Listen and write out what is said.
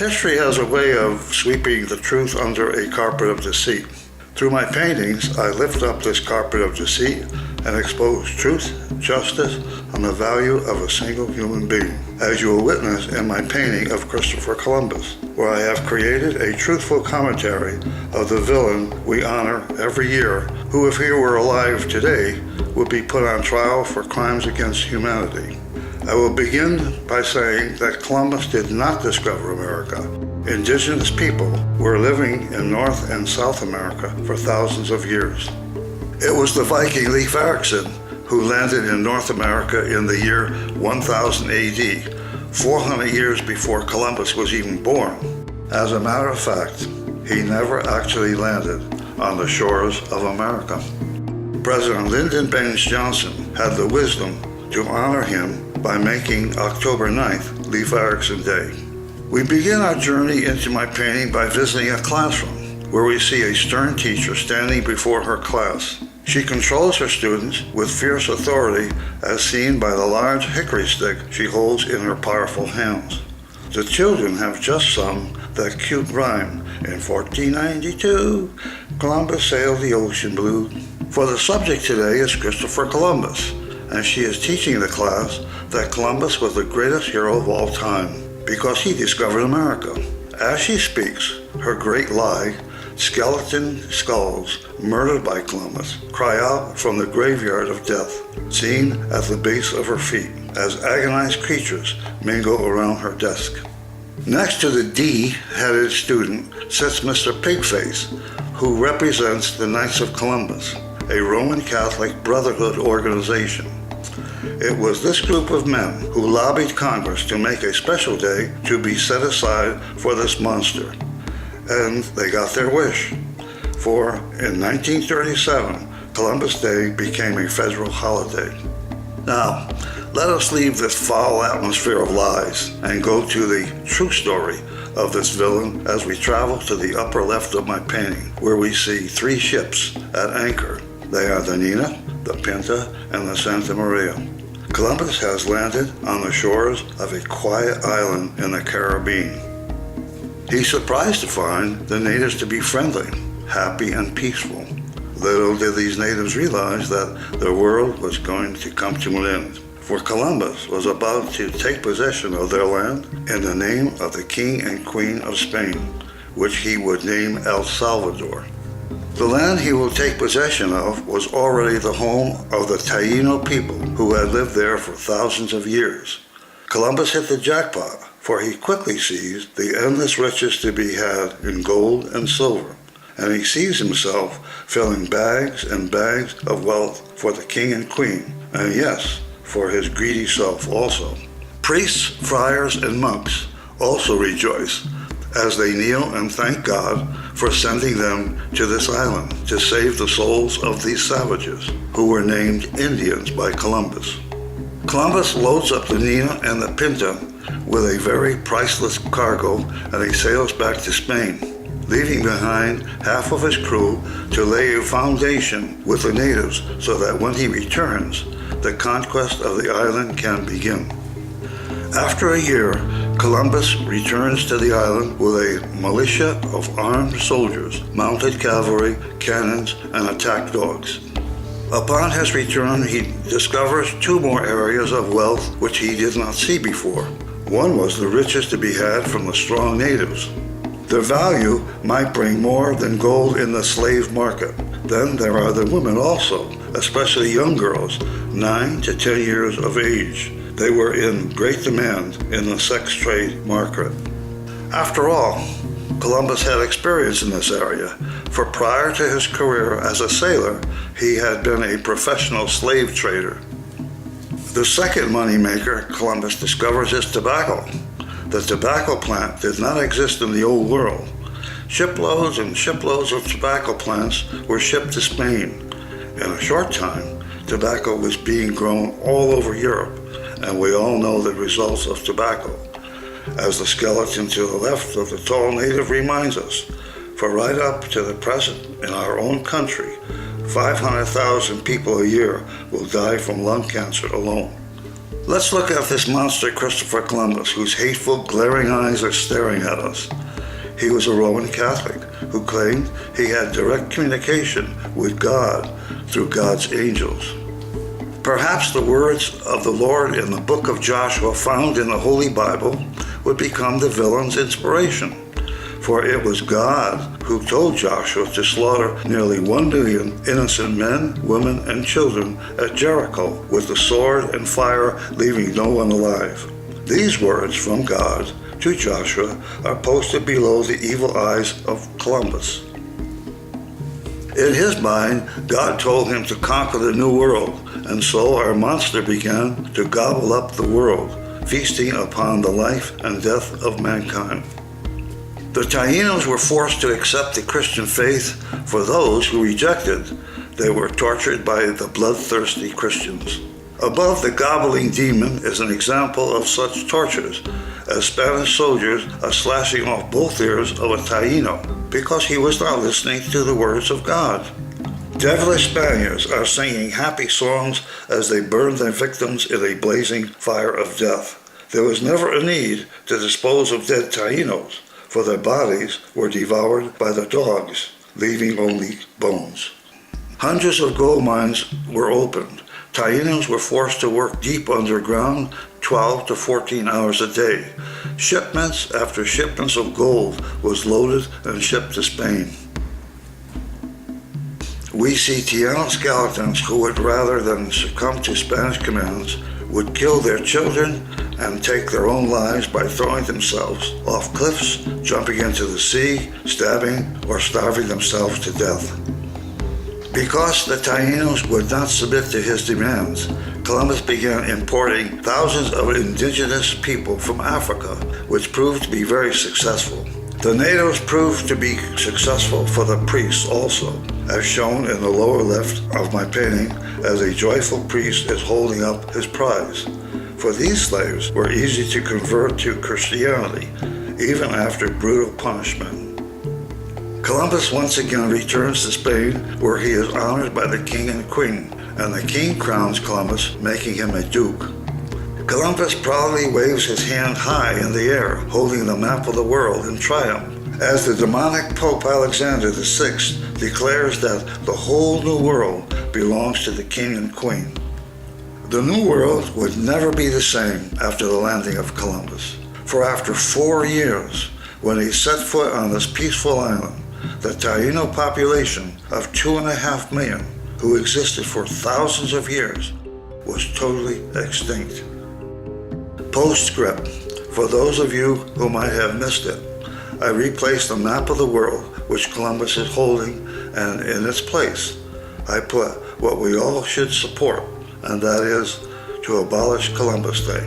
History has a way of sweeping the truth under a carpet of deceit. Through my paintings, I lift up this carpet of deceit and expose truth, justice, and the value of a single human being, as you will witness in my painting of Christopher Columbus, where I have created a truthful commentary of the villain we honor every year, who, if he were alive today, would be put on trial for crimes against humanity. I will begin by saying that Columbus did not discover America. Indigenous people were living in North and South America for thousands of years. It was the Viking Leif Erikson who landed in North America in the year 1000 AD, 400 years before Columbus was even born. As a matter of fact, he never actually landed on the shores of America. President Lyndon Baines Johnson had the wisdom to honor him by making October 9th Leif Erikson Day. We begin our journey into my painting by visiting a classroom where we see a stern teacher standing before her class. She controls her students with fierce authority as seen by the large hickory stick she holds in her powerful hands. The children have just sung that cute rhyme, in 1492, Columbus sailed the ocean blue. For the subject today is Christopher Columbus, and she is teaching the class that Columbus was the greatest hero of all time because he discovered America. As she speaks, her great lie, skeleton skulls murdered by Columbus, cry out from the graveyard of death, seen at the base of her feet, as agonized creatures mingle around her desk. Next to the D-headed student sits Mr. Pigface, who represents the Knights of Columbus, a Roman Catholic Brotherhood organization. It was this group of men who lobbied Congress to make a special day to be set aside for this monster. And they got their wish. For in 1937, Columbus Day became a federal holiday. Now, let us leave this foul atmosphere of lies and go to the true story of this villain as we travel to the upper left of my painting, where we see 3 ships at anchor. They are the Nina, the Pinta, and the Santa Maria. Columbus has landed on the shores of a quiet island in the Caribbean. He's surprised to find the natives to be friendly, happy, and peaceful. Little did these natives realize that the world was going to come to an end, for Columbus was about to take possession of their land in the name of the King and Queen of Spain, which he would name El Salvador. The land he will take possession of was already the home of the Taino people who had lived there for thousands of years. Columbus hit the jackpot, for he quickly sees the endless riches to be had in gold and silver, and he sees himself filling bags and bags of wealth for the king and queen, and yes, for his greedy self also. Priests, friars, and monks also rejoice as they kneel and thank God for sending them to this island to save the souls of these savages, who were named Indians by Columbus. Columbus loads up the Nina and the Pinta with a very priceless cargo, and he sails back to Spain, leaving behind half of his crew to lay a foundation with the natives so that when he returns, the conquest of the island can begin. After a year, Columbus returns to the island with a militia of armed soldiers, mounted cavalry, cannons, and attack dogs. Upon his return, he discovers 2 more areas of wealth which he did not see before. One was the riches to be had from the strong natives. Their value might bring more than gold in the slave market. Then there are the women also, especially young girls, 9 to 10 years of age. They were in great demand in the sex trade market. After all, Columbus had experience in this area, for prior to his career as a sailor, he had been a professional slave trader. The second moneymaker Columbus discovers is tobacco. The tobacco plant did not exist in the Old World. Shiploads and shiploads of tobacco plants were shipped to Spain. In a short time, tobacco was being grown all over Europe, and we all know the results of tobacco, as the skeleton to the left of the tall native reminds us. For right up to the present, in our own country, 500,000 people a year will die from lung cancer alone. Let's look at this monster Christopher Columbus, whose hateful, glaring eyes are staring at us. He was a Roman Catholic who claimed he had direct communication with God through God's angels. Perhaps the words of the Lord in the book of Joshua found in the Holy Bible would become the villain's inspiration, for it was God who told Joshua to slaughter nearly 1 million innocent men, women, and children at Jericho with the sword and fire, leaving no one alive. These words from God to Joshua are posted below the evil eyes of Columbus. In his mind, God told him to conquer the New World, and so our monster began to gobble up the world, feasting upon the life and death of mankind. The Taínos were forced to accept the Christian faith. For those who rejected, they were tortured by the bloodthirsty Christians. Above the gobbling demon is an example of such tortures, as Spanish soldiers are slashing off both ears of a Taíno because he was not listening to the words of God. Devilish Spaniards are singing happy songs as they burn their victims in a blazing fire of death. There was never a need to dispose of dead Taínos, for their bodies were devoured by the dogs, leaving only bones. Hundreds of gold mines were opened. Taínos were forced to work deep underground 12 to 14 hours a day. Shipments after shipments of gold was loaded and shipped to Spain. We see Taíno skeletons who would, rather than succumb to Spanish commands, would kill their children and take their own lives by throwing themselves off cliffs, jumping into the sea, stabbing, or starving themselves to death. Because the Taínos would not submit to his demands, Columbus began importing thousands of indigenous people from Africa, which proved to be very successful. The natives proved to be successful for the priests also, as shown in the lower left of my painting, as a joyful priest is holding up his prize. For these slaves were easy to convert to Christianity, even after brutal punishment. Columbus once again returns to Spain, where he is honored by the king and queen, and the king crowns Columbus, making him a duke. Columbus proudly waves his hand high in the air, holding the map of the world in triumph, as the demonic Pope Alexander VI declares that the whole New World belongs to the king and queen. The New World would never be the same after the landing of Columbus, for after 4 years, when he set foot on this peaceful island, the Taíno population of 2.5 million, who existed for thousands of years, was totally extinct. Postscript, for those of you who might have missed it, I replaced the map of the world which Columbus is holding, and in its place, I put what we all should support, and that is to abolish Columbus Day.